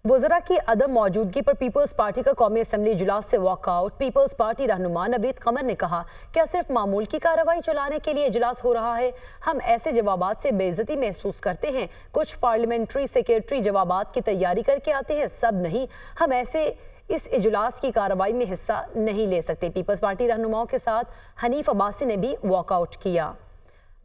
वज़रा की अदम मौजूदगी पर पीपल्स पार्टी का कौमी असम्बली इजलास से वॉकआउट। पीपल्स पार्टी रहनुमा नवीद कमर ने कहा, क्या सिर्फ मामूल की कार्रवाई चलाने के लिए इजलास हो रहा है? हम ऐसे जवाबात से बेइज्जती महसूस करते हैं। कुछ पार्लियामेंट्री सेक्रेटरी जवाबात की तैयारी करके आते हैं, सब नहीं। हम ऐसे इस इजलास की कार्रवाई में हिस्सा नहीं ले सकते। पीपल्स पार्टी रहनुमाओं के साथ हनीफ अब्बासी ने भी वॉकआउट किया।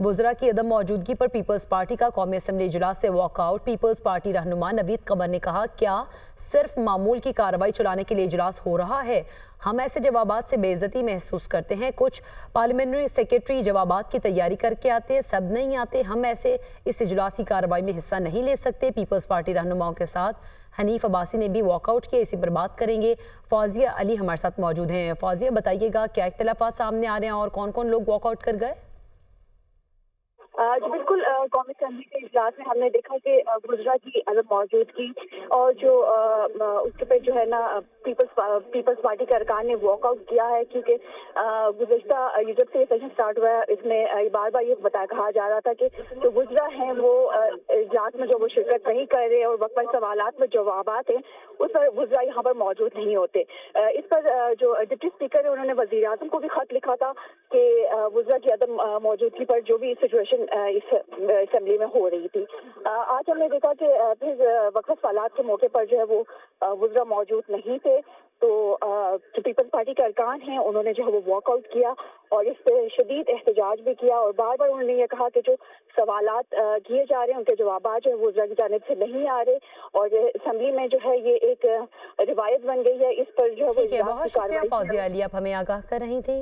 वज़रा की अदम मौजूदगी पर पीपल्स पार्टी का कौमी असम्बली इजलास से वॉकआउट। पीपल्स पार्टी रहनुमा नवीद कमर ने कहा, क्या सिर्फ मामूल की कार्रवाई चलाने के लिए इजलास हो रहा है? हम ऐसे जवाबात से बेइज्जती महसूस करते हैं। कुछ पार्लियामेंट्री सेक्रेटरी जवाबात की तैयारी करके आते हैं, सब नहीं आते। हम ऐसे इस इजलास की कार्रवाई में हिस्सा नहीं ले सकते। पीपल्स पार्टी रहनुमाओं के साथ हनीफ अब्बासी ने भी वॉकआउट किया। इसी पर बात करेंगे। फौजिया अली हमारे साथ मौजूद हैं। फौजिया, बताइएगा क्या इख्तिलाफात सामने आ रहे हैं और कौन कौन लोग वॉकआउट कर गए? जी बिल्कुल, कौमी असम्बली के इजलास में हमने देखा कि वज़रा की अदम मौजूदगी और जो उसके पे जो है ना पीपल्स पार्टी के अरकान ने वॉकआउट किया है, क्योंकि गुज़श्ता जब से ये सेशन स्टार्ट हुआ है इसमें बार बार ये कहा जा रहा था कि जो वज़रा हैं वो इजलास में जो वो शिरकत नहीं कर रहे और वक्फा सवालात में जवाबात हैं उस पर वज़रा यहाँ पर मौजूद नहीं होते। इस पर जो डिप्टी स्पीकर है उन्होंने वज़ीर आज़म को भी खत लिखा था कि वज़रा की अदम मौजूदगी पर जो भी सिचुएशन इस असेंबली में हो रही थी। आज हमने देखा कि फिर वक्फ सवालात के मौके पर जो है वो वज़रा मौजूद नहीं थे, तो जो पीपल्स पार्टी के अरकान हैं उन्होंने जो है वो वॉकआउट किया और इस पे शदीद एहतजाज भी किया और बार बार उन्होंने ये कहा कि जो सवालात किए जा रहे हैं उनके जवाब जो है वज़रा की जानिब से नहीं आ रहे और असेंबली में जो है ये एक रिवायत बन गई है। इस पर जो है बहुत शुक्रिया फौजिया अली, आप हमें आगाह कर रही थी।